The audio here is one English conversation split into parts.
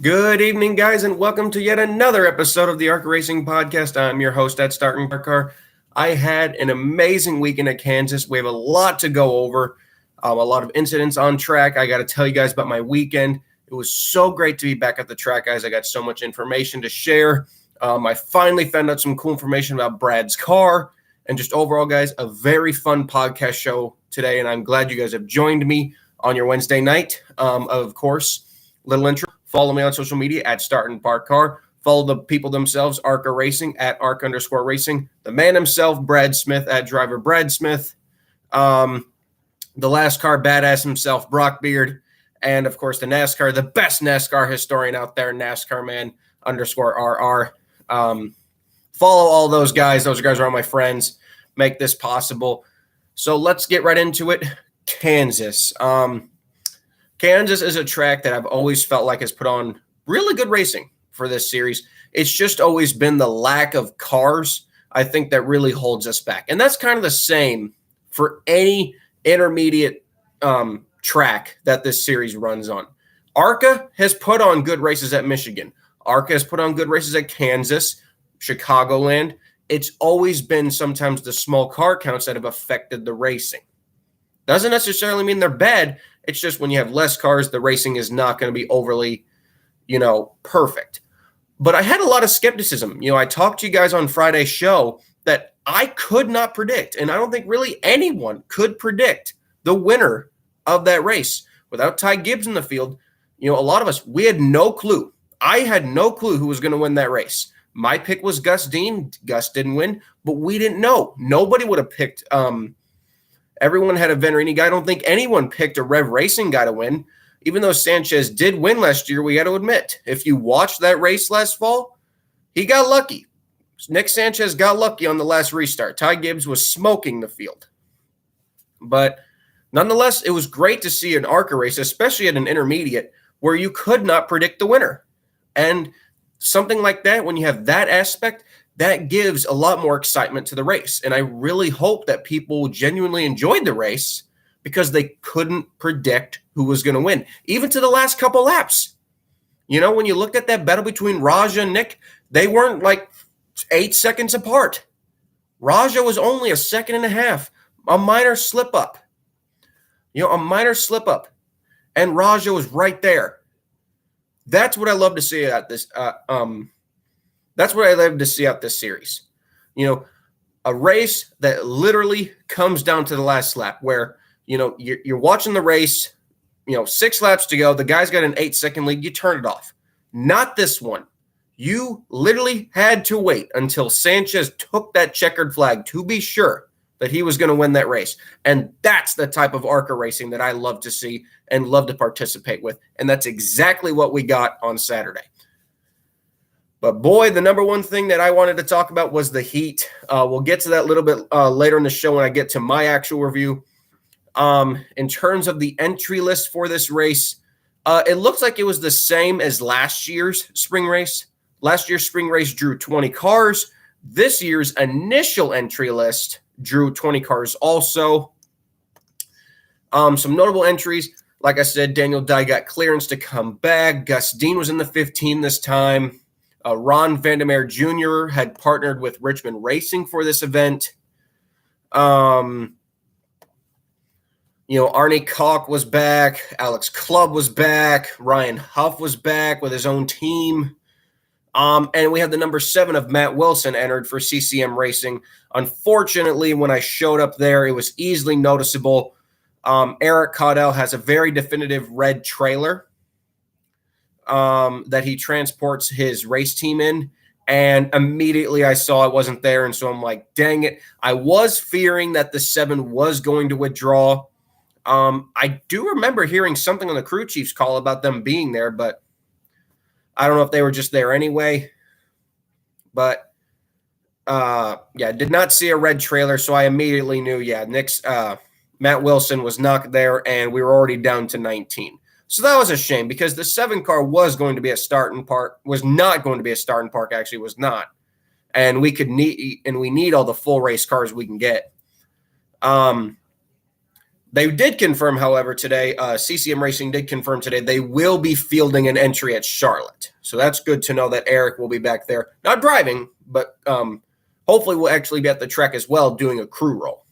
Good evening, guys, and welcome to yet another episode of the ARCA Racing Podcast. I'm your host at Starting Park Car. I had an amazing weekend at Kansas. We have a lot to go over, a lot of incidents on track. I got to tell you guys about my weekend. It was so great to be back at the track, guys. I got so much information to share. I finally found out some cool information about Brad's car, and just overall, guys, a very fun podcast show today, and I'm glad you guys have joined me on your Wednesday night. Of course, little intro. Follow me on social media at Starting Park Car. Follow the people themselves, ARCA Racing, at ARC_Racing. The man himself, Brad Smith, at Driver Brad Smith. The last car badass himself, Brock Beard. And, of course, the NASCAR, the best NASCAR historian out there, NASCARMAN_RR. Follow all those guys. Those guys are all my friends. Make this possible. So let's get right into it. Kansas. Kansas is a track that I've always felt like has put on really good racing for this series. It's just always been the lack of cars, I think, that really holds us back. And that's kind of the same for any intermediate track that this series runs on. ARCA has put on good races at Michigan. ARCA has put on good races at Kansas, Chicagoland. It's always been sometimes the small car counts that have affected the racing. Doesn't necessarily mean they're bad. It's just when you have less cars, the racing is not going to be overly, perfect. But I had a lot of skepticism. I talked to you guys on Friday's show that I could not predict, and I don't think really anyone could predict the winner of that race. Without Ty Gibbs in the field, a lot of us, we had no clue. I had no clue who was going to win that race. My pick was Gus Dean. Gus didn't win, but we didn't know. Nobody would have picked everyone had a Venturini guy. I don't think anyone picked a REV Racing guy to win. Even though Sanchez did win last year, we got to admit, if you watched that race last fall, he got lucky. Nick Sanchez got lucky on the last restart. Ty Gibbs was smoking the field. But nonetheless, it was great to see an ARCA race, especially at an intermediate, where you could not predict the winner. And something like that, when you have that aspect, that gives a lot more excitement to the race. And I really hope that people genuinely enjoyed the race because they couldn't predict who was going to win, even to the last couple laps. When you looked at that battle between Raja and Nick, they weren't like 8 seconds apart. Raja was only a second and a half, a minor slip up. And Raja was right there. That's what I love to see at this That's what I love to see out this series. A race that literally comes down to the last lap where, you're watching the race, 6 laps to go. The guy's got an 8-second lead. You turn it off. Not this one. You literally had to wait until Sanchez took that checkered flag to be sure that he was going to win that race. And that's the type of ARCA racing that I love to see and love to participate with. And that's exactly what we got on Saturday. But boy, the number one thing that I wanted to talk about was the heat. We'll get to that a little bit later in the show when I get to my actual review. In terms of the entry list for this race, it looks like it was the same as last year's spring race. Last year's spring race drew 20 cars. This year's initial entry list drew 20 cars also. Some notable entries. Like I said, Daniel Dye got clearance to come back. Gus Dean was in the 15 this time. Ron Vandermeer Jr. had partnered with Richmond Racing for this event. Arnie Koch was back. Alex Clubb was back. Ryan Huff was back with his own team. And we had the number 7 of Matt Wilson entered for CCM Racing. Unfortunately, when I showed up there, it was easily noticeable. Eric Caudell has a very definitive red trailer that he transports his race team in, and immediately I saw it wasn't there, and so I'm like, dang it. I was fearing that the 7 was going to withdraw. I do remember hearing something on the crew chief's call about them being there, but I don't know if they were just there anyway. But did not see a red trailer, so I immediately knew, Matt Wilson was not there, and we were already down to 19. So that was a shame because the 7 car was going to be a starting park, was not going to be a starting park, actually was not. And we need all the full race cars we can get. They did confirm, however, today, CCM Racing did confirm today they will be fielding an entry at Charlotte. So that's good to know that Eric will be back there. Not driving, but hopefully we'll actually be at the track as well doing a crew roll.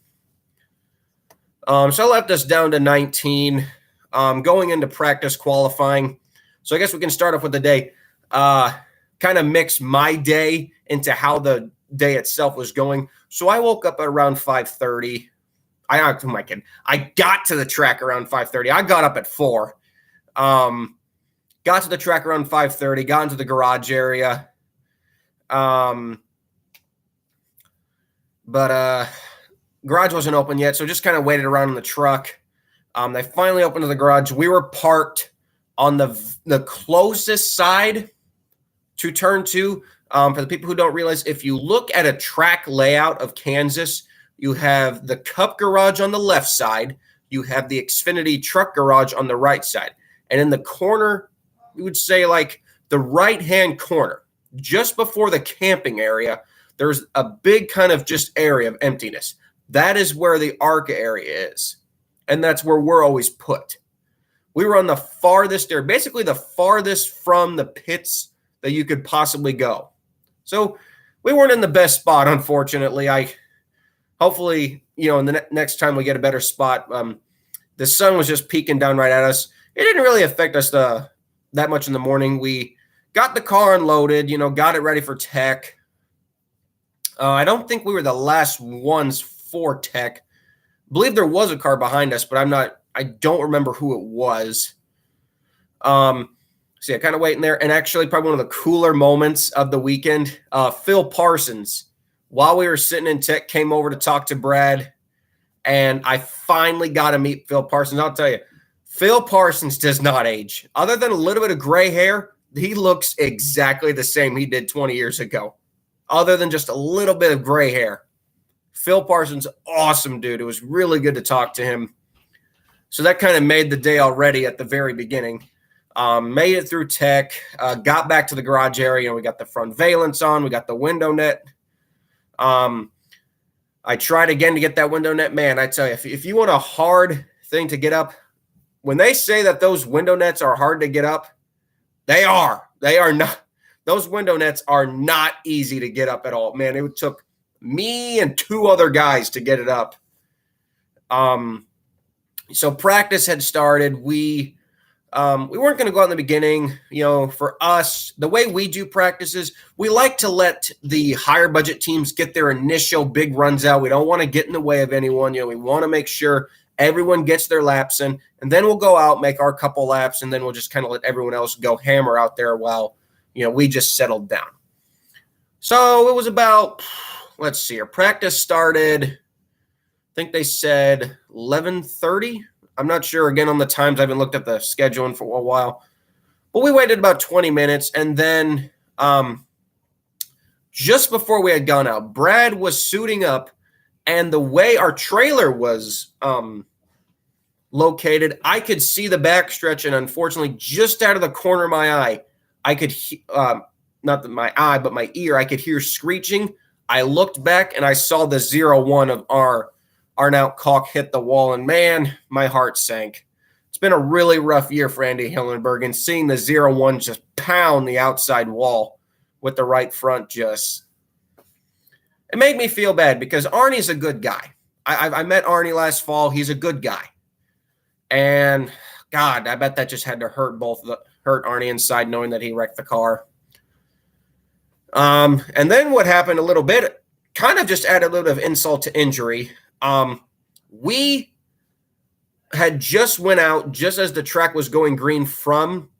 So I left us down to 19. Going into practice qualifying. So I guess we can start off with the day. Kind of mix my day into how the day itself was going. So I woke up at around 5:30. I got to the track around 5:30. I got up at 4. Got to the track around 5:30. Got into the garage area. But garage wasn't open yet, so just kind of waited around in the truck. They finally opened the garage. We were parked on the closest side to turn 2. For the people who don't realize, if you look at a track layout of Kansas, you have the Cup garage on the left side. You have the Xfinity truck garage on the right side. And in the corner, you would say like the right-hand corner, just before the camping area, there's a big kind of just area of emptiness. That is where the ARCA area is. And that's where we're always put. We were on the farthest area, basically the farthest from the pits that you could possibly go. So we weren't in the best spot, unfortunately. Hopefully, in the next time we get a better spot. The sun was just peeking down right at us. It didn't really affect us that much in the morning. We got the car unloaded, got it ready for tech. I don't think we were the last ones for tech. I believe there was a car behind us, but I don't remember who it was. So yeah, kind of waiting there. And actually probably one of the cooler moments of the weekend, Phil Parsons, while we were sitting in tech, came over to talk to Brad, and I finally got to meet Phil Parsons. I'll tell you, Phil Parsons does not age. Other than a little bit of gray hair, he looks exactly the same he did 20 years ago, other than just a little bit of gray hair. Phil Parsons, awesome dude. It was really good to talk to him. So that kind of made the day already at the very beginning. Made it through tech, got back to the garage area. We got the front valence on. We got the window net. I tried again to get that window net. Man, I tell you, if you want a hard thing to get up, when they say that those window nets are hard to get up, they are. They are not. Those window nets are not easy to get up at all. Man, it took me and 2 other guys to get it up. So practice had started. We weren't going to go out in the beginning. For us, the way we do practices, we like to let the higher budget teams get their initial big runs out. We don't want to get in the way of anyone. We want to make sure everyone gets their laps in, and then we'll go out, make our couple laps, and then we'll just kind of let everyone else go hammer out there while, we just settled down. So it was about, let's see, our practice started, I think they said 11:30. I'm not sure, again, on the times. I haven't looked at the scheduling for a while. But we waited about 20 minutes, and then just before we had gone out, Brad was suiting up, and the way our trailer was located, I could see the backstretch, and unfortunately, just out of the corner of my eye, I could not my eye, but my ear, I could hear screeching. I looked back, and I saw the 0-1 of our Arnout caulk hit the wall, and man, my heart sank. It's been a really rough year for Andy Hillenberg, and seeing the 0-1 just pound the outside wall with the right front it made me feel bad because Arnie's a good guy. I met Arnie last fall. He's a good guy. And God, I bet that just had to hurt Arnie inside knowing that he wrecked the car. And then what happened a little bit kind of just added a little bit of insult to injury. We had just went out just as the track was going green from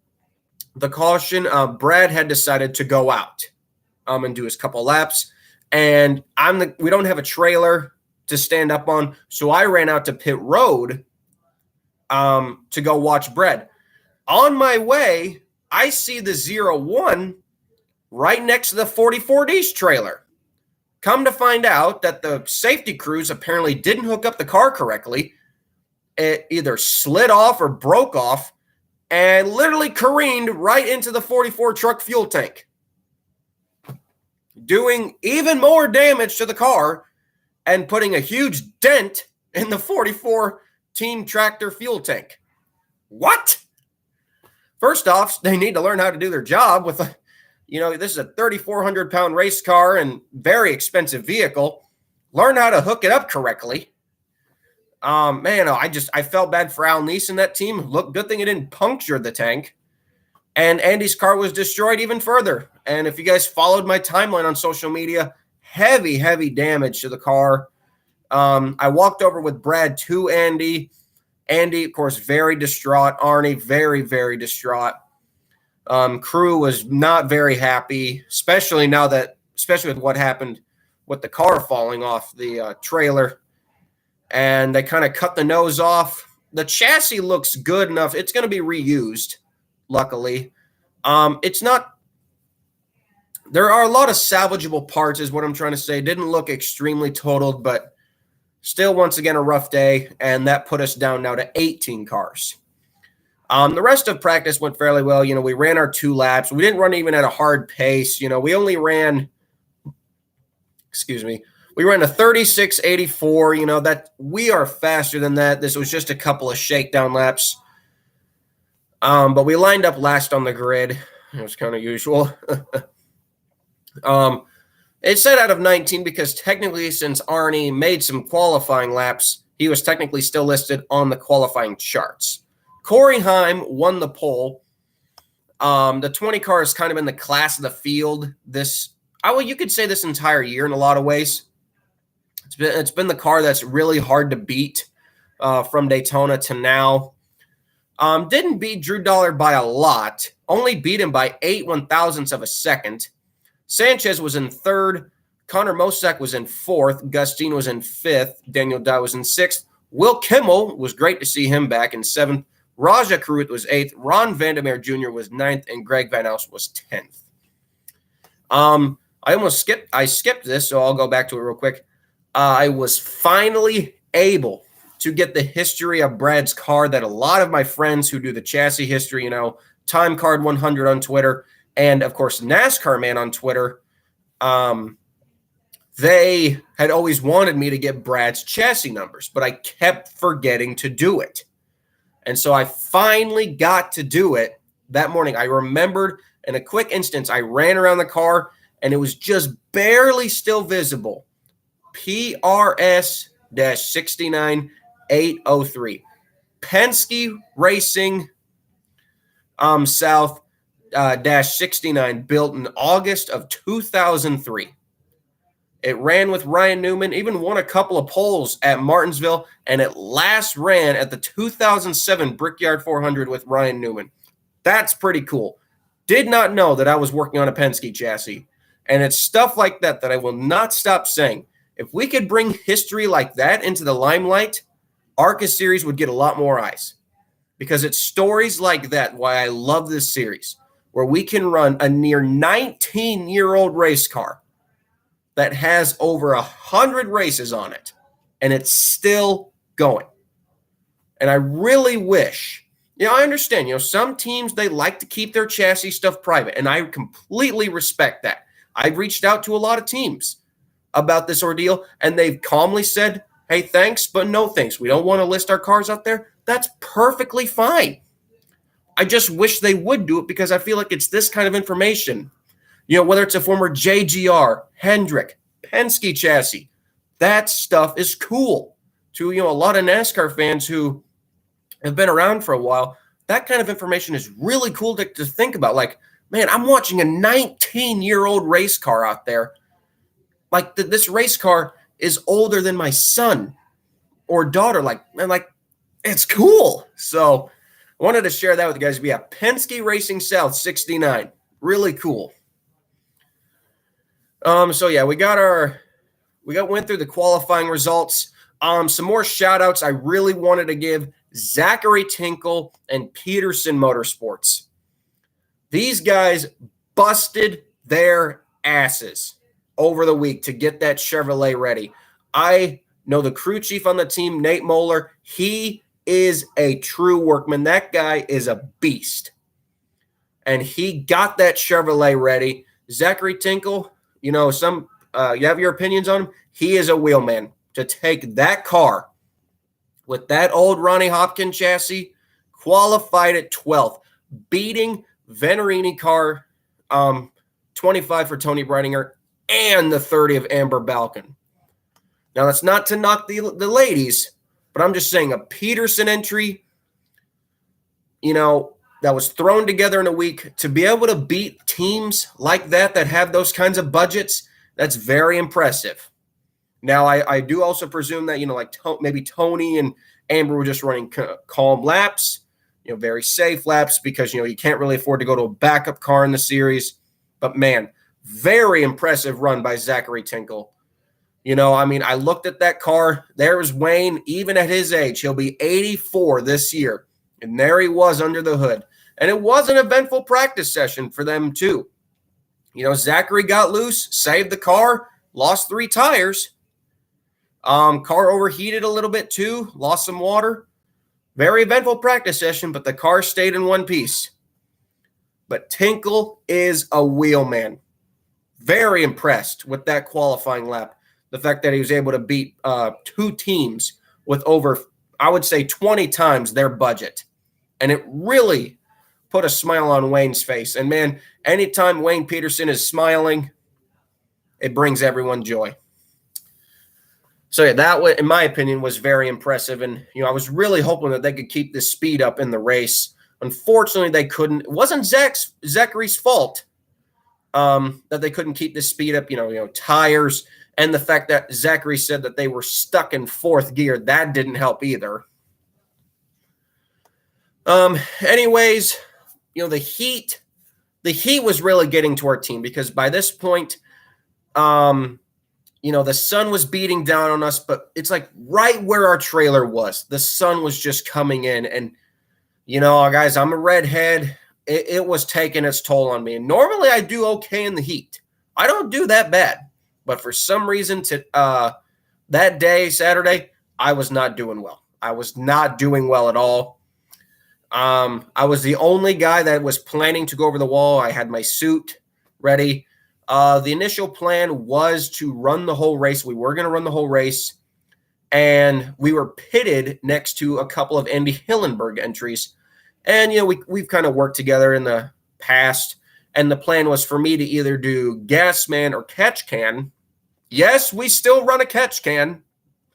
the caution. Brad had decided to go out and do his couple laps, and we don't have a trailer to stand up on, so I ran out to pit road to go watch Brad. On my way, I see the 0-1 right next to the 44D's trailer. Come to find out that the safety crews apparently didn't hook up the car correctly. It either slid off or broke off and literally careened right into the 44 truck fuel tank, doing even more damage to the car and putting a huge dent in the 44 team tractor fuel tank. What? First off, they need to learn how to do their job with a, this is a 3,400 pound race car and very expensive vehicle. Learn how to hook it up correctly. I felt bad for Al Neese and that team. Look, good thing it didn't puncture the tank. And Andy's car was destroyed even further. And if you guys followed my timeline on social media, heavy, heavy damage to the car. I walked over with Brad to Andy. Andy, of course, very distraught. Arnie, very, very distraught. Crew was not very happy, especially with what happened with the car falling off the trailer. And they kind of cut the nose off. The chassis looks good enough. It's going to be reused, luckily. It's not – there are a lot of salvageable parts is what I'm trying to say. Didn't look extremely totaled, but still, once again, a rough day. And that put us down now to 18 cars. The rest of practice went fairly well. We ran our 2 laps. We didn't run even at a hard pace. We only ran – we ran a 36.84. That we are faster than that. This was just a couple of shakedown laps. But we lined up last on the grid. It was kind of usual. It said out of 19 because technically since Arnie made some qualifying laps, he was technically still listed on the qualifying charts. Corey Heim won the pole. The 20 car is kind of in the class of the field. You could say this entire year in a lot of ways. It's been the car that's really hard to beat from Daytona to now. Didn't beat Drew Dollar by a lot. Only beat him by 8 1,000ths of a second. Sanchez was in 3rd. Connor Mosak was in 4th. Gustine was in 5th. Daniel Dye was in 6th. Will Kimmel was great to see him back in 7th. Raja Karut was 8th. Ron Vandermeer Jr. was 9th. And Greg Van Oust was 10th. I skipped this, so I'll go back to it real quick. I was finally able to get the history of Brad's car that a lot of my friends who do the chassis history, Time Card 100 on Twitter, and of course NASCARMAN on Twitter, they had always wanted me to get Brad's chassis numbers, but I kept forgetting to do it. And so I finally got to do it that morning. I remembered in a quick instance, I ran around the car and it was just barely still visible. PRS-69803. Penske Racing South -69, built in August of 2003. It ran with Ryan Newman, even won a couple of poles at Martinsville, and it last ran at the 2007 Brickyard 400 with Ryan Newman. That's pretty cool. Did not know that I was working on a Penske chassis. And it's stuff like that that I will not stop saying. If we could bring history like that into the limelight, ARCA series would get a lot more eyes. Because it's stories like that why I love this series, where we can run a near 19-year-old race car that has over 100 races on it, and it's still going. And I really wish, I understand, some teams, they like to keep their chassis stuff private, and I completely respect that. I've reached out to a lot of teams about this ordeal, and they've calmly said, hey, thanks, but no thanks. We don't want to list our cars out there. That's perfectly fine. I just wish they would do it because I feel like it's this kind of information. Whether it's a former JGR, Hendrick, Penske chassis, that stuff is cool to, a lot of NASCAR fans who have been around for a while. That kind of information is really cool to think about. Like, man, I'm watching a 19-year-old race car out there. Like, this race car is older than my son or daughter. It's cool. So I wanted to share that with you guys. We have Penske Racing South 69. Really cool. Went through the qualifying results. Some more shout outs I really wanted to give Zachary Tinkle and Peterson Motorsports. These guys busted their asses over the week to get that Chevrolet ready. I know the crew chief on the team, Nate Moeller. He is a true workman. That guy is a beast. And he got that Chevrolet ready. Zachary Tinkle, you have your opinions on him. He is a wheelman to take that car with that old Ronnie Hopkins chassis, qualified at 12th, beating Venturini car 25 for Tony Breidinger and the 30 of Amber Balkan. Now, that's not to knock the ladies, but I'm just saying a Peterson entry, that was thrown together in a week to be able to beat teams like that have those kinds of budgets, that's very impressive. Now, I do also presume that, maybe Tony and Amber were just running calm laps, very safe laps because, you can't really afford to go to a backup car in the series. But, man, very impressive run by Zachary Tinkle. I looked at that car. There was Wayne, even at his age. He'll be 84 this year. And there he was under the hood. And it was an eventful practice session for them, too. Zachary got loose, saved the car, lost 3 tires. Car overheated a little bit too, lost some water. Very eventful practice session, but the car stayed in one piece. But Tinkle is a wheelman. Very impressed with that qualifying lap. The fact that he was able to beat 2 teams with over, I would say, 20 times their budget. And it really put a smile on Wayne's face. And, man, anytime Wayne Peterson is smiling, it brings everyone joy. So, yeah, that, in my opinion, was very impressive. And, I was really hoping that they could keep this speed up in the race. Unfortunately, they couldn't. It wasn't Zachary's fault that they couldn't keep this speed up, tires. And the fact that Zachary said that they were stuck in 4th gear, that didn't help either. Anyways, the heat was really getting to our team because by this point, the sun was beating down on us, but it's like right where our trailer was. The sun was just coming in. And, guys, I'm a redhead. It was taking its toll on me. And normally I do okay in the heat. I don't do that bad. But for some reason, that day, Saturday, I was not doing well. I was not doing well at all. I was the only guy that was planning to go over the wall. I had my suit ready. The initial plan was to run the whole race. We were going to run the whole race. And we were pitted next to a couple of Andy Hillenberg entries. And, we've kind of worked together in the past. And the plan was for me to either do gas man or catch can. Yes, we still run a catch can.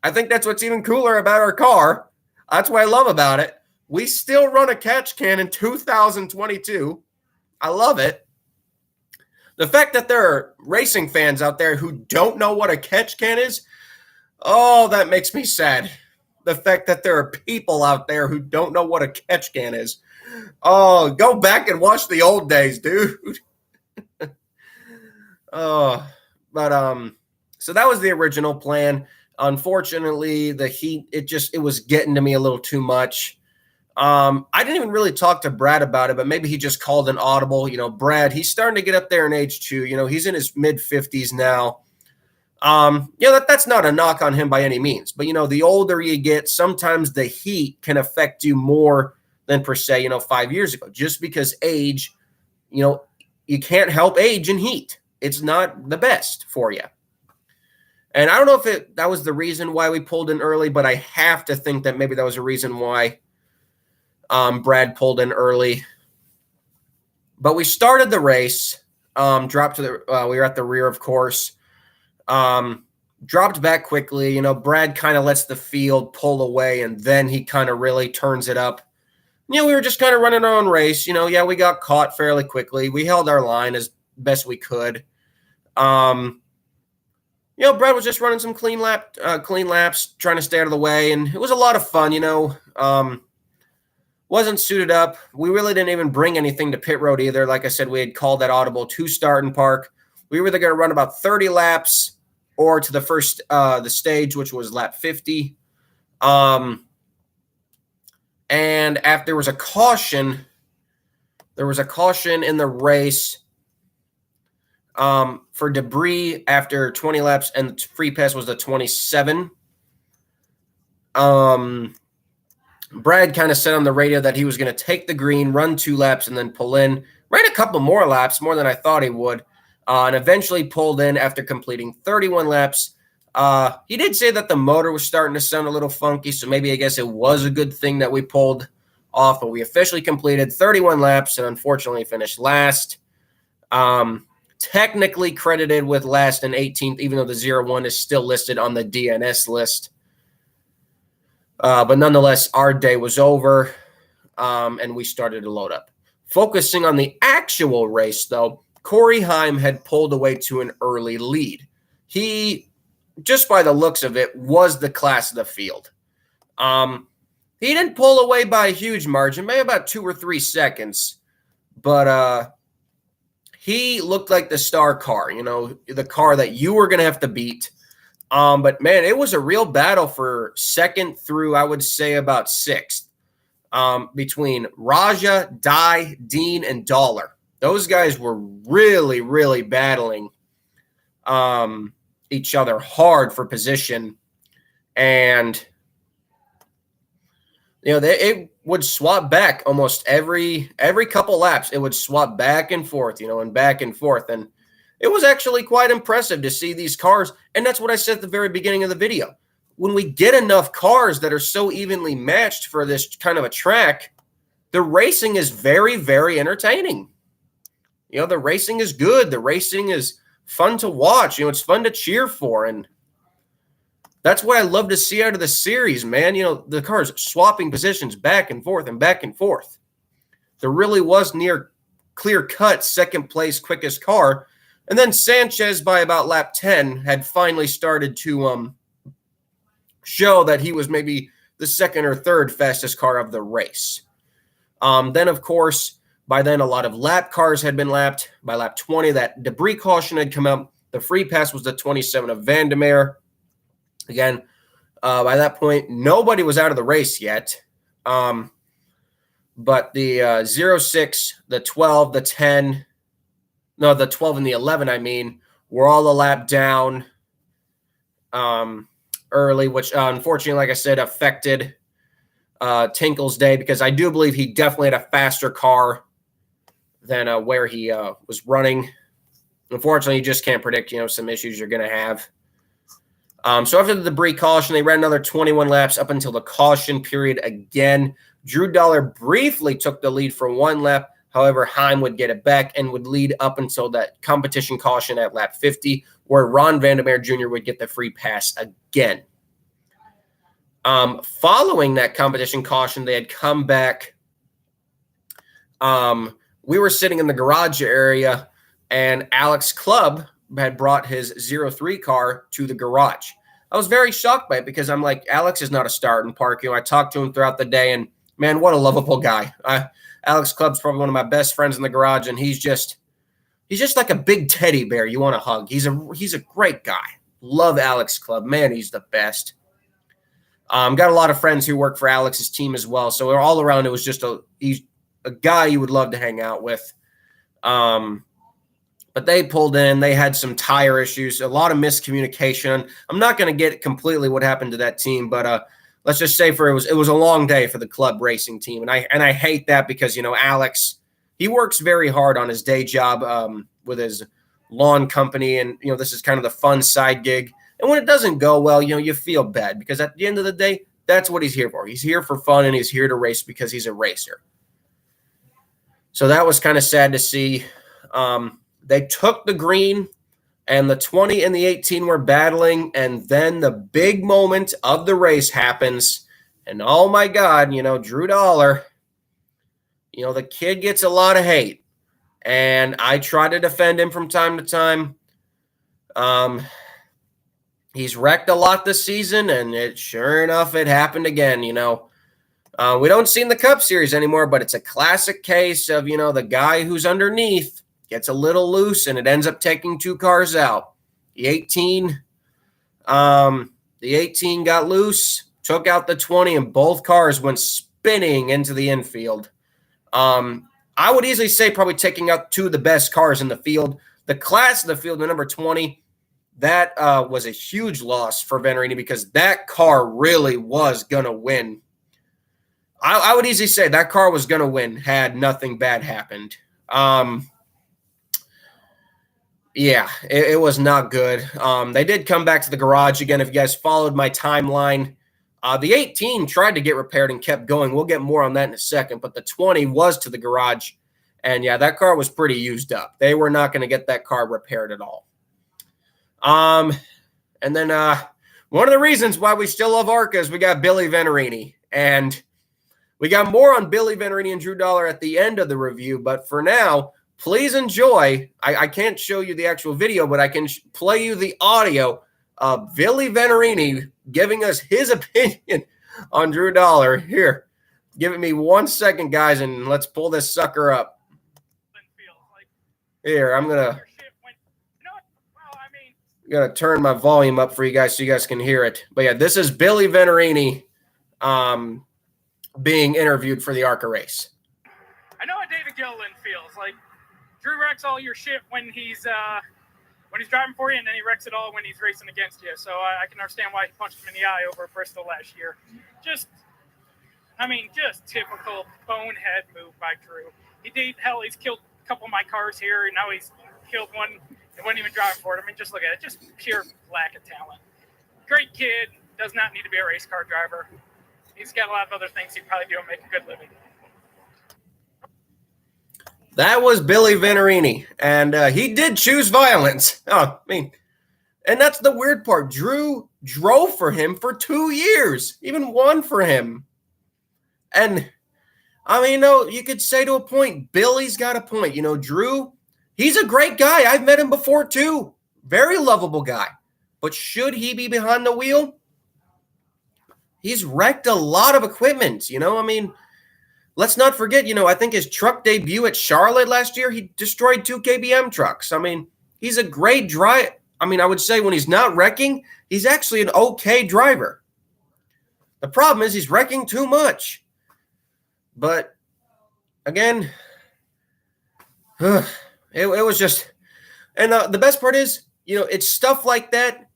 I think that's what's even cooler about our car. That's what I love about it. We still run a catch can in 2022. I love it. The fact that there are racing fans out there who don't know what a catch can is, oh, that makes me sad. The fact that there are people out there who don't know what a catch can is. Oh, go back and watch the old days, dude. So that was the original plan. Unfortunately, the heat, it was getting to me a little too much. I didn't even really talk to Brad about it, but maybe he just called an audible. Brad, he's starting to get up there in age too. He's in his mid-50s now. That's not a knock on him by any means. But, the older you get, sometimes the heat can affect you more than per se, 5 years ago. Just because age, you can't help age and heat. It's not the best for you. And I don't know if that was the reason why we pulled in early, but I have to think that maybe that was a reason why Brad pulled in early. But we started the race, dropped to we were at the rear, of course. Dropped back quickly. Brad kind of lets the field pull away, and then he kind of really turns it up. We were just kind of running our own race. We got caught fairly quickly. We held our line as best we could. Brad was just running some clean laps, trying to stay out of the way, and it was a lot of fun. Wasn't suited up. We really didn't even bring anything to pit road either. Like I said, we had called that audible to start and park. We were either going to run about 30 laps or to the first the stage, which was lap 50. And after there was a caution in the race for debris after 20 laps, and the free pass was the 27. Brad kind of said on the radio that he was going to take the green, run 2 laps, and then pull in. Ran a couple more laps, more than I thought he would, and eventually pulled in after completing 31 laps. He did say that the motor was starting to sound a little funky, so maybe I guess it was a good thing that we pulled off, but we officially completed 31 laps and unfortunately finished last. Technically credited with last and 18th, even though the 0-1 is still listed on the DNS list. But nonetheless, our day was over, and we started to load up. Focusing on the actual race, though, Corey Heim had pulled away to an early lead. He, just by the looks of it, was the class of the field. He didn't pull away by a huge margin, maybe about 2 or 3 seconds, but he looked like the star car, the car that you were going to have to beat. But, man, it was a real battle for second through, I would say, about sixth, between Raja, Dye, Dean, and Dollar. Those guys were really, really battling each other hard for position. And, it would swap back almost every couple laps. It would swap back and forth, and back and forth. And it was actually quite impressive to see these cars. And that's what I said at the very beginning of the video. When we get enough cars that are so evenly matched for this kind of a track, the racing is very, very entertaining. The racing is good. The racing is fun to watch. It's fun to cheer for. And that's what I love to see out of the series, man. The cars swapping positions back and forth and back and forth. There really was near clear-cut second place quickest car. And then Sanchez, by about lap 10, had finally started to show that he was maybe the second or third fastest car of the race. Then, of course, by then a lot of lap cars had been lapped. By lap 20, that debris caution had come out. The free pass was the 27 of Vandermeer. Again, by that point, nobody was out of the race yet. But the 06, the 12, the 10, no, the 12 and the 11, were all a lap down early, which unfortunately, like I said, affected Tinkle's day because I do believe he definitely had a faster car than where he was running. Unfortunately, you just can't predict, some issues you're going to have. So after the debris caution, they ran another 21 laps up until the caution period again. Drew Dollar briefly took the lead for 1 lap. However, Heim would get it back and would lead up until that competition caution at lap 50, where Ron Vandermeer Jr. would get the free pass again. Following that competition caution, they had come back. We were sitting in the garage area, and Alex Clubb had brought his 03 car to the garage. I was very shocked by it because I'm like, Alex is not a start in park. I talked to him throughout the day, and man, what a lovable guy. Alex Clubb's probably one of my best friends in the garage, and he's just like a big teddy bear you want to hug. He's a great guy. Love Alex Clubb. Man, he's the best. Got a lot of friends who work for Alex's team as well. So all around, it was just he's a guy you would love to hang out with. But they pulled in. They had some tire issues, a lot of miscommunication. I'm not going to get completely what happened to that team, but let's just say it was a long day for the club racing team, and I hate that because Alex, he works very hard on his day job with his lawn company, and this is kind of the fun side gig. And when it doesn't go well, you feel bad because at the end of the day, that's what he's here for. He's here for fun, and he's here to race because he's a racer. So that was kind of sad to see. They took the green, and the 20 and the 18 were battling, and then the big moment of the race happens, and oh my God, Drew Dollar, the kid gets a lot of hate, and I try to defend him from time to time. He's wrecked a lot this season, and sure enough, it happened again, We don't see in the Cup Series anymore, but it's a classic case of, the guy who's underneath gets a little loose, and it ends up taking 2 cars out. The 18 got loose, took out the 20, and both cars went spinning into the infield. I would easily say probably taking out 2 of the best cars in the field. The class of the field, the number 20, that was a huge loss for Venturini because that car really was going to win. I would easily say that car was going to win had nothing bad happened. Yeah, it was not good. They did come back to the garage again. If you guys followed my timeline, the 18 tried to get repaired and kept going. We'll get more on that in a second, but the 20 was to the garage. And yeah, that car was pretty used up. They were not going to get that car repaired at all. And then one of the reasons why we still love ARCA is we got Billy Venturini. And we got more on Billy Venturini and Drew Dollar at the end of the review. But for now, please enjoy. I can't show you the actual video, but I can play you the audio of Billy Venturini giving us his opinion on Drew Dollar. Here, give it me 1 second, guys, and let's pull this sucker up. Here, I'm gonna turn my volume up for you guys so you guys can hear it. But yeah, this is Billy Venturini being interviewed for the ARCA race. I know how David Gilliland feels. Like, Drew wrecks all your shit when he's driving for you, and then he wrecks it all when he's racing against you. So I can understand why he punched him in the eye over at Bristol last year. Just typical bonehead move by Drew. He's killed a couple of my cars here, and now he's killed one and wasn't even driving for it. I mean, just look at it. Just pure lack of talent. Great kid, does not need to be a race car driver. He's got a lot of other things he'd probably do and make a good living. That was Billy Venturini, and he did choose violence. Oh, I mean, and that's the weird part. Drew drove for him for 2 years, even won for him. And, I mean, you could say to a point, Billy's got a point. You know, Drew, he's a great guy. I've met him before, too. Very lovable guy. But should he be behind the wheel? He's wrecked a lot of equipment, you know? I mean, let's not forget, I think his truck debut at Charlotte last year, he destroyed 2 KBM trucks. I mean, he's a great driver. I mean, I would say when he's not wrecking, he's actually an okay driver. The problem is he's wrecking too much. But, again, it was just – and the best part is, it's stuff like that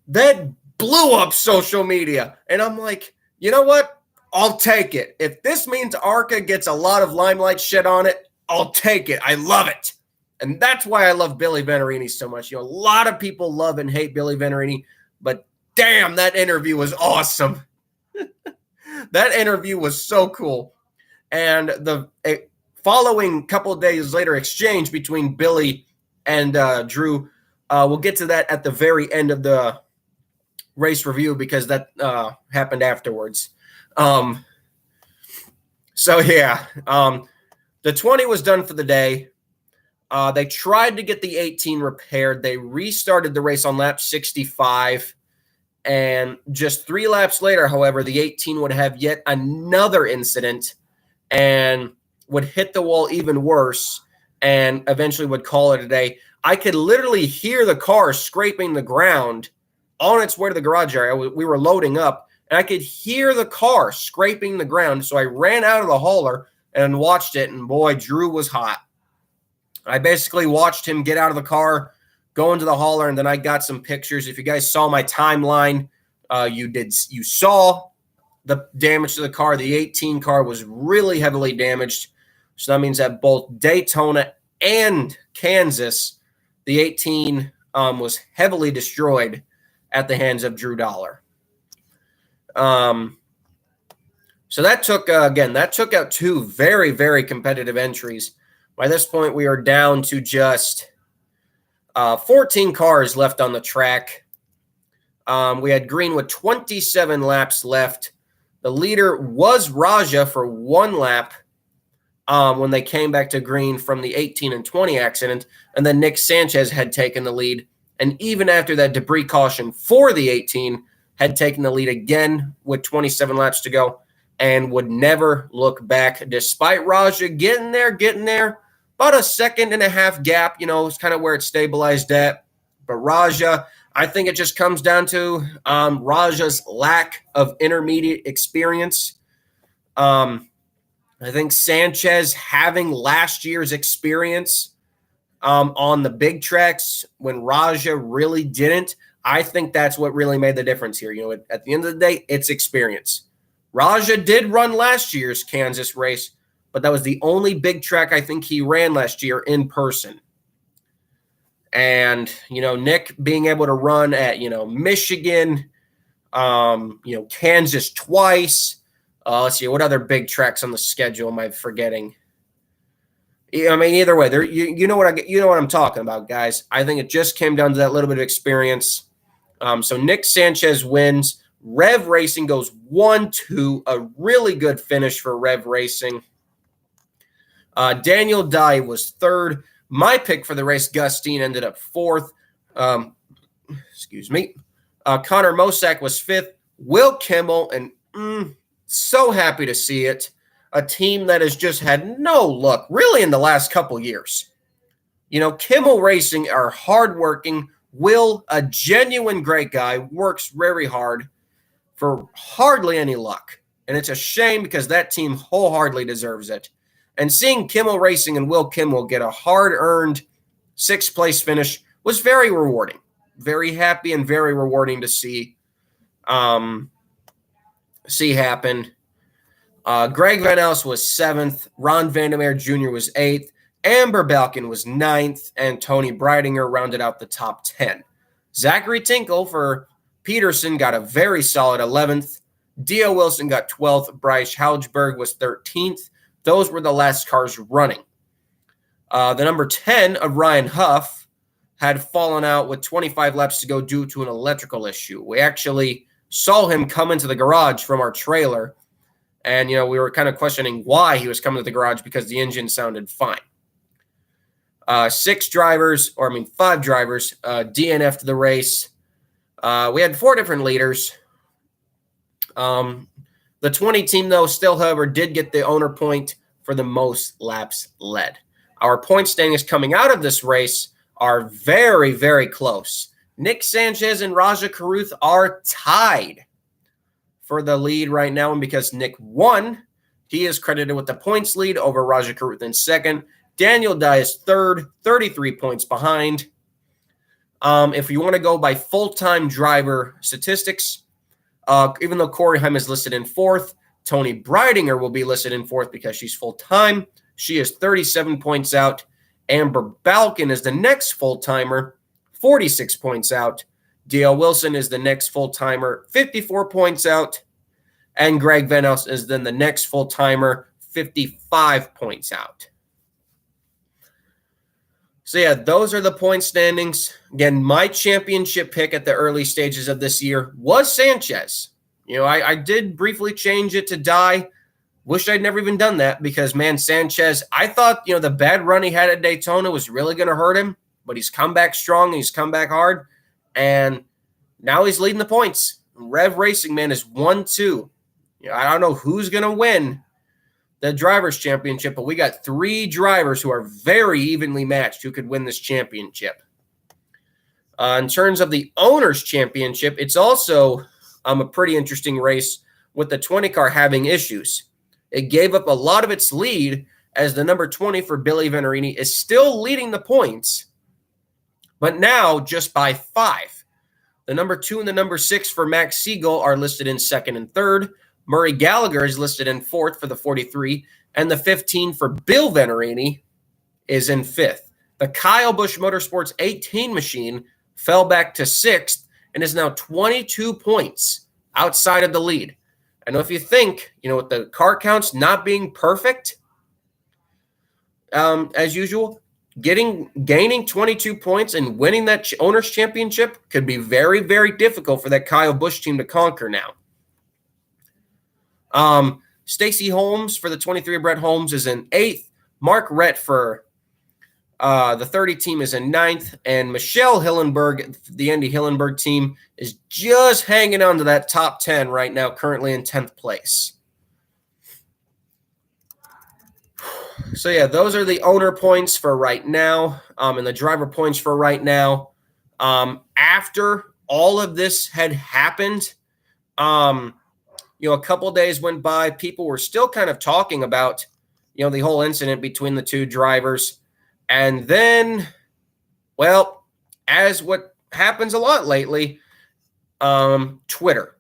blew up social media. And I'm like, you know what? I'll take it. If this means ARCA gets a lot of limelight shit on it, I'll take it. I love it. And that's why I love Billy Venturini so much. A lot of people love and hate Billy Venturini, but damn, that interview was awesome. That interview was so cool. And the following couple of days later exchange between Billy and Drew, we'll get to that at the very end of the race review because that happened afterwards. So yeah, the 20 was done for the day. They tried to get the 18 repaired. They restarted the race on lap 65. And just 3 laps later, however, the 18 would have yet another incident and would hit the wall even worse and eventually would call it a day. I could literally hear the car scraping the ground on its way to the garage area. We were loading up, and I could hear the car scraping the ground. So I ran out of the hauler and watched it, and boy, Drew was hot. I basically watched him get out of the car, go into the hauler, and then I got some pictures. If you guys saw my timeline, you saw the damage to the car. The 18 car was really heavily damaged. So that means that both Daytona and Kansas, the 18 was heavily destroyed at the hands of Drew Dollar. So that took out 2 very, very competitive entries. By this point, we are down to just 14 cars left on the track. We had green with 27 laps left. The leader was Raja for 1 lap when they came back to green from the 18 and 20 accident. And then Nick Sanchez had taken the lead. And even after that debris caution for the 18, had taken the lead again with 27 laps to go and would never look back despite Raja getting there, about a 1.5 gap, is kind of where it stabilized at. But Raja, I think it just comes down to Raja's lack of intermediate experience. I think Sanchez having last year's experience on the big tracks when Raja really didn't. I think that's what really made the difference here. At the end of the day, it's experience. Raja did run last year's Kansas race, but that was the only big track I think he ran last year in person. And, Nick being able to run at, Michigan, Kansas twice. Let's see, what other big tracks on the schedule am I forgetting? I mean, either way, there you know what I'm talking about, guys. I think it just came down to that little bit of experience. So Nick Sanchez wins. Rev Racing goes 1-2, a really good finish for Rev Racing. Daniel Dye was third. My pick for the race, Gustine, ended up fourth. Excuse me. Connor Mosak was fifth. Will Kimmel, and so happy to see it. A team that has just had no luck, really, in the last couple years. Kimmel Racing are hardworking. Will, a genuine great guy, works very hard for hardly any luck. And it's a shame because that team wholeheartedly deserves it. And seeing Kimmel Racing and Will Kimmel get a hard-earned sixth-place finish was very rewarding. Very happy and very rewarding to see happen. Greg Van Els was seventh. Ron Vandermeer Jr. was eighth. Amber Balkin was ninth. And Tony Breidinger rounded out the top 10. Zachary Tinkle for Peterson got a very solid 11th. Dio Wilson got 12th. Bryce Halgeberg was 13th. Those were the last cars running. The number 10 of Ryan Huff had fallen out with 25 laps to go due to an electrical issue. We actually saw him come into the garage from our trailer. And, we were kind of questioning why he was coming to the garage because the engine sounded fine. 5 drivers DNF'd the race. We had 4 different leaders. The 20 team, though, still, however, did get the owner point for the most laps led. Our point standings coming out of this race are very, very close. Nick Sanchez and Raja Karuth are tied for the lead right now. And because Nick won, he is credited with the points lead over Raja Karuth in second. Daniel Dye is third, 33 points behind. If you want to go by full-time driver statistics, even though Corey Heim is listed in fourth, Tony Breidinger will be listed in fourth because she's full-time. She is 37 points out. Amber Balkin is the next full-timer, 46 points out. D.L. Wilson is the next full-timer, 54 points out. And Greg Van Els is then the next full-timer, 55 points out. So, yeah, those are the point standings. Again, my championship pick at the early stages of this year was Sanchez. I did briefly change it to Dye. Wish I'd never even done that because, man, Sanchez, I thought, the bad run he had at Daytona was really going to hurt him, but he's come back strong and he's come back hard, and now he's leading the points. Rev Racing, man, is 1-2. I don't know who's going to win the Drivers' Championship, but we got 3 drivers who are very evenly matched who could win this championship. In terms of the Owners' Championship, it's also a pretty interesting race with the 20 car having issues. It gave up a lot of its lead as the number 20 for Billy Venturini is still leading the points, but now just by 5. The number 2 and the number 6 for Max Siegel are listed in second and third. Murray Gallagher is listed in fourth for the 43, and the 15 for Bill Venturini is in fifth. The Kyle Busch Motorsports 18 machine fell back to sixth and is now 22 points outside of the lead. I know if you think, with the car counts not being perfect, as usual, gaining 22 points and winning that Owners' Championship could be very, very difficult for that Kyle Busch team to conquer now. Stacey Holmes for the 23 of Brett Holmes is in 8th. Mark Rett for the 30 team is in 9th. And Michelle Hillenberg, the Andy Hillenberg team, is just hanging on to that top 10 right now, currently in 10th place. So, yeah, those are the owner points for right now, and the driver points for right now. After all of this had happened, a couple of days went by. People were still kind of talking about, the whole incident between the 2 drivers. And then, well, as what happens a lot lately, Twitter.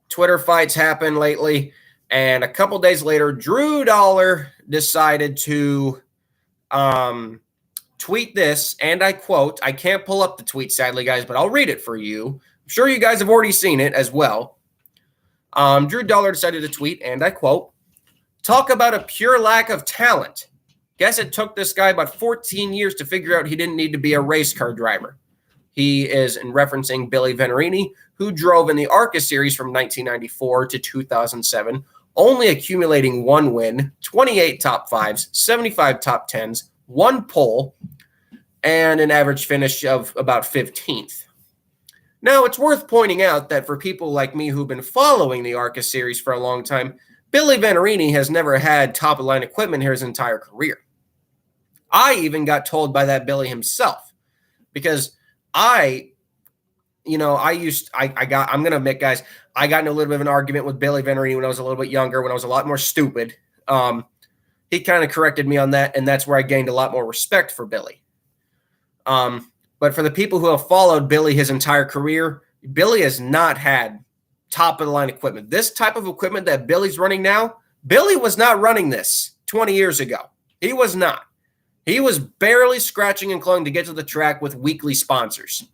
Twitter fights happen lately. And a couple days later, Drew Dollar decided to tweet this, and I quote, I can't pull up the tweet, sadly, guys, but I'll read it for you. I'm sure you guys have already seen it as well. Drew Dollar decided to tweet, and I quote, talk about a pure lack of talent. Guess it took this guy about 14 years to figure out he didn't need to be a race car driver. He is in referencing Billy Venturini, who drove in the ARCA series from 1994 to 2007, only accumulating 1 win, 28 top fives, 75 top tens, 1 pole, and an average finish of about 15th. Now, it's worth pointing out that for people like me who've been following the ARCA series for a long time, Billy Venturini has never had top-of-line equipment here his entire career. I even got told by that Billy himself, because I'm going to admit, guys, I got in a little bit of an argument with Billy Venturini when I was a little bit younger, when I was a lot more stupid. He kind of corrected me on that, and that's where I gained a lot more respect for Billy. But for the people who have followed Billy his entire career, Billy has not had top-of-the-line equipment. This type of equipment that Billy's running now, Billy was not running this 20 years ago. He was not. He was barely scratching and clawing to get to the track with weekly sponsors.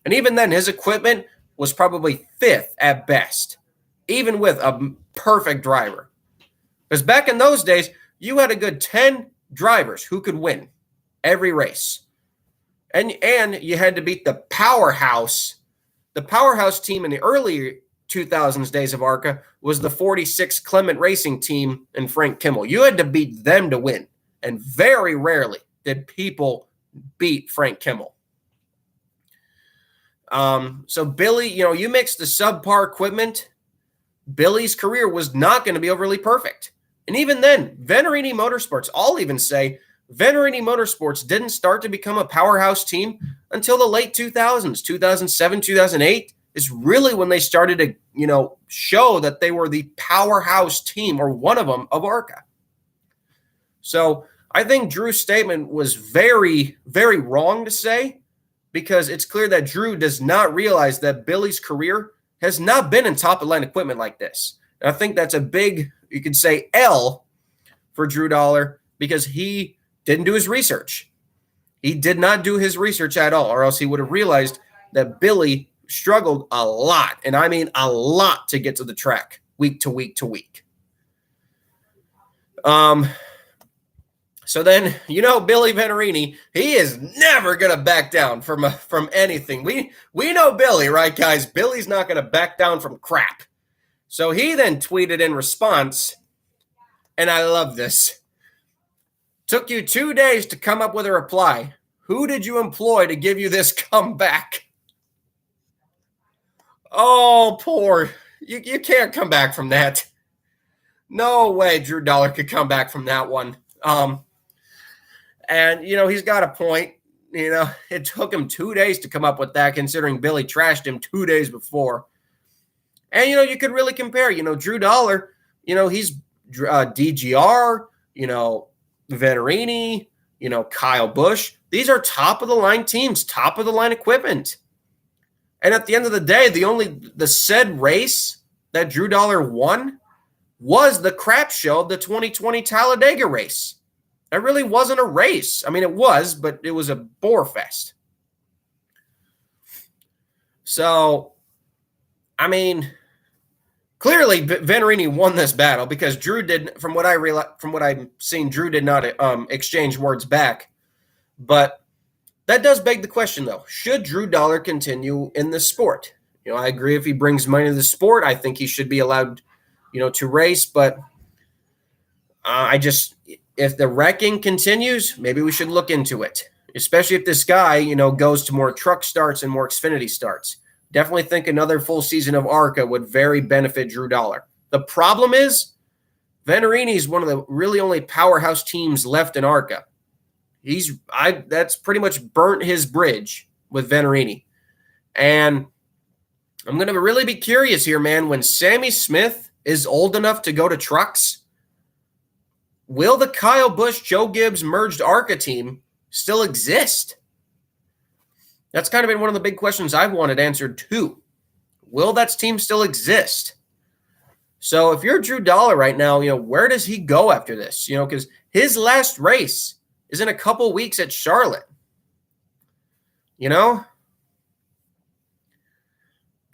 And even then, his equipment was probably 5th at best, even with a perfect driver. Because back in those days, you had a good 10 drivers who could win every race. And you had to beat the powerhouse. The powerhouse team in the early 2000s days of ARCA was the 46 Clement Racing team and Frank Kimmel. You had to beat them to win. And very rarely did people beat Frank Kimmel. So Billy, you mix the subpar equipment, Billy's career was not going to be overly perfect. And even then, Venturini Motorsports, I'll even say, Venturini Motorsports didn't start to become a powerhouse team until the late 2000s, 2007, 2008 is really when they started to, show that they were the powerhouse team or one of them of ARCA. So I think Drew's statement was very, very wrong to say, because it's clear that Drew does not realize that Billy's career has not been in top-of-line equipment like this. And I think that's a big, you could say, L for Drew Dollar, because he didn't do his research. He did not do his research at all, or else he would have realized that Billy struggled a lot, and I mean a lot, to get to the track week to week to week. So then, Billy Venturini, he is never going to back down from anything. We know Billy, right, guys? Billy's not going to back down from crap. So he then tweeted in response, and I love this. Took you 2 days to come up with a reply. Who did you employ to give you this comeback? Oh, poor. You can't come back from that. No way Drew Dollar could come back from that one. And, he's got a point. It took him 2 days to come up with that, considering Billy trashed him 2 days before. And, you could really compare. Drew Dollar, he's DGR, Venturini, Kyle Busch. These are top-of-the-line teams, top-of-the-line equipment. And at the end of the day, the said race that Drew Dollar won was the crap show of the 2020 Talladega race. That really wasn't a race. I mean, it was, but it was a bore fest. So, I mean, clearly Venturini won this battle, because Drew did, from what I've seen, Drew did not exchange words back. But that does beg the question, though. Should Drew Dollar continue in the sport? I agree, if he brings money to the sport, I think he should be allowed, to race. But if the wrecking continues, maybe we should look into it, especially if this guy, goes to more truck starts and more Xfinity starts. Definitely think another full season of ARCA would very benefit Drew Dollar. The problem is Venturini is one of the really only powerhouse teams left in ARCA. That's pretty much burnt his bridge with Venturini. And I'm going to really be curious here, man, when Sammy Smith is old enough to go to trucks, will the Kyle Busch, Joe Gibbs merged ARCA team still exist? That's kind of been one of the big questions I've wanted answered too. Will that team still exist? So if you're Drew Dollar right now, where does he go after this? Because his last race is in a couple weeks at Charlotte. You know?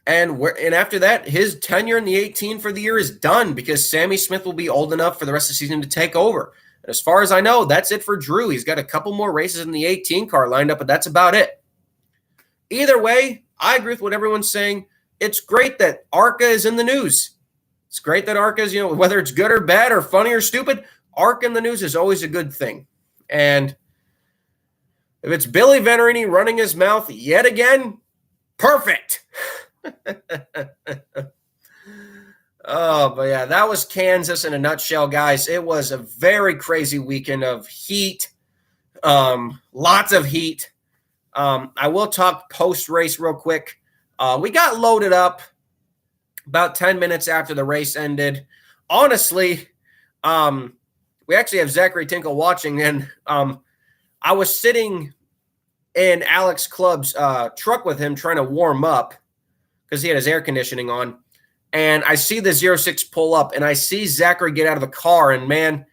And after that, his tenure in the 18 for the year is done because Sammy Smith will be old enough for the rest of the season to take over. And as far as I know, that's it for Drew. He's got a couple more races in the 18 car lined up, but that's about it. Either way, I agree with what everyone's saying. It's great that ARCA is in the news. It's great that ARCA is, whether it's good or bad or funny or stupid, ARCA in the news is always a good thing. And if it's Billy Venturini running his mouth yet again, perfect. Oh, but yeah, that was Kansas in a nutshell, guys. It was a very crazy weekend of heat, lots of heat. I will talk post-race real quick. We got loaded up about 10 minutes after the race ended. Honestly, we actually have Zachary Tinkle watching, and I was sitting in Alex Clubb's truck with him trying to warm up because he had his air conditioning on. And I see the 06 pull up, and I see Zachary get out of the car, and man,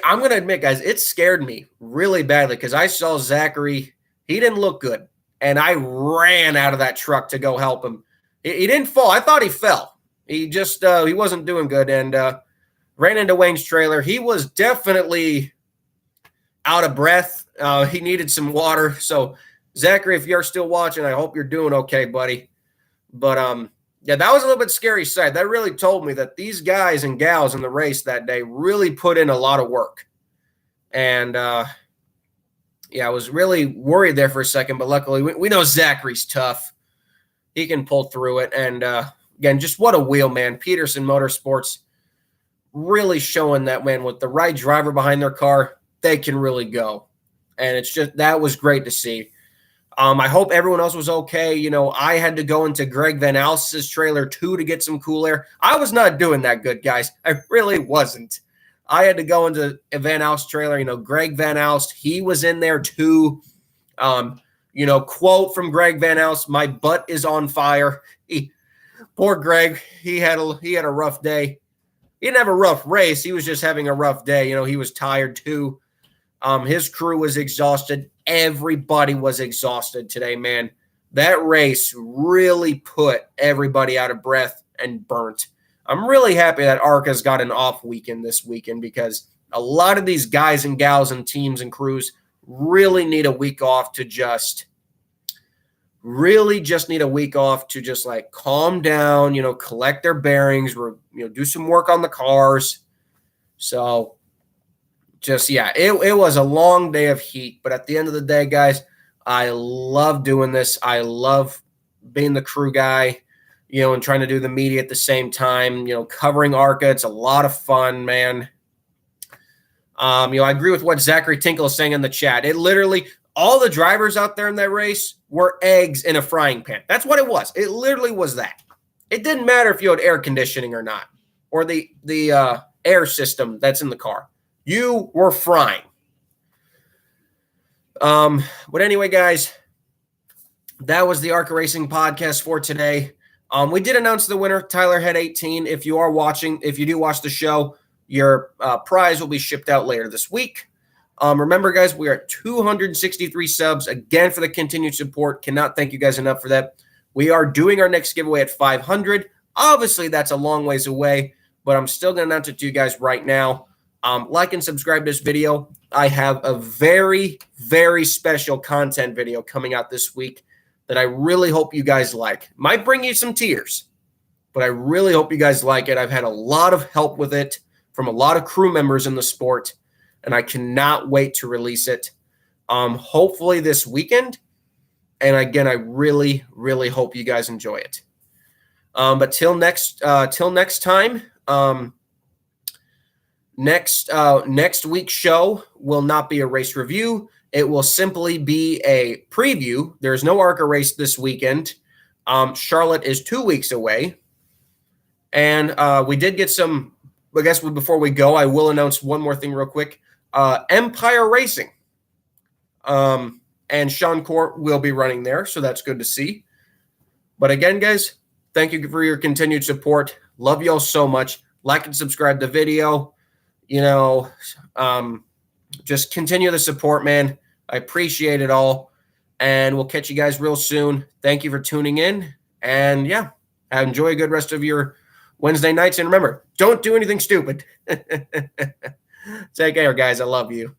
I'm going to admit, guys, it scared me really badly because I saw Zachary. He didn't look good, and I ran out of that truck to go help him. He didn't fall. I thought he fell. He just he wasn't doing good, and ran into Wayne's trailer. He was definitely out of breath. He needed some water. So, Zachary, if you're still watching, I hope you're doing okay, buddy. But yeah, that was a little bit scary sight. That really told me that these guys and gals in the race that day really put in a lot of work. And, yeah, I was really worried there for a second, but luckily we know Zachary's tough. He can pull through it. And, again, just what a wheel, man. Peterson Motorsports really showing that, man, with the right driver behind their car, they can really go. And it's just, that was great to see. I hope everyone else was okay. I had to go into Greg Van Alst's trailer too to get some cool air. I was not doing that good, guys. I really wasn't. I had to go into a Van Alst trailer. Greg Van Alst, he was in there too. Quote from Greg Van Alst, "My butt is on fire." Poor Greg, he had a rough day. He didn't have a rough race. He was just having a rough day. He was tired too. His crew was exhausted. Everybody was exhausted today, man. That race really put everybody out of breath and burnt. I'm really happy that ARCA's got an off weekend this weekend because a lot of these guys and gals and teams and crews really need a week off to just like calm down, collect their bearings, do some work on the cars. So just, yeah, it was a long day of heat. But at the end of the day, guys, I love doing this. I love being the crew guy, and trying to do the media at the same time, covering ARCA. It's a lot of fun, man. I agree with what Zachary Tinkle is saying in the chat. It literally, all the drivers out there in that race were eggs in a frying pan. That's what it was. It literally was that. It didn't matter if you had air conditioning or not, or the air system that's in the car. You were frying. But anyway, guys, that was the ARCA Racing podcast for today. We did announce the winner, Tyler Head 18. If you are watching, if you do watch the show, your prize will be shipped out later this week. Remember, guys, we are at 263 subs. Again, for the continued support. Cannot thank you guys enough for that. We are doing our next giveaway at 500. Obviously, that's a long ways away, but I'm still going to announce it to you guys right now. Like and subscribe to this video. I have a very, very special content video coming out this week that I really hope you guys like. Might bring you some tears, but I really hope you guys like it. I've had a lot of help with it from a lot of crew members in the sport, and I cannot wait to release it. Hopefully this weekend. And again, I really, really hope you guys enjoy it. But till next time, next week's show will not be a race review. It will simply be a preview. There's no ARCA race this weekend. Charlotte is 2 weeks away. And we did get some, I guess before we go, I will announce one more thing real quick. Empire Racing. And Sean Court will be running there, so that's good to see. But again, guys, thank you for your continued support. Love you all so much. Like and subscribe to the video. just continue the support, man. I appreciate it all. And we'll catch you guys real soon. Thank you for tuning in. And yeah, enjoy a good rest of your Wednesday nights. And remember, don't do anything stupid. Take care, guys. I love you.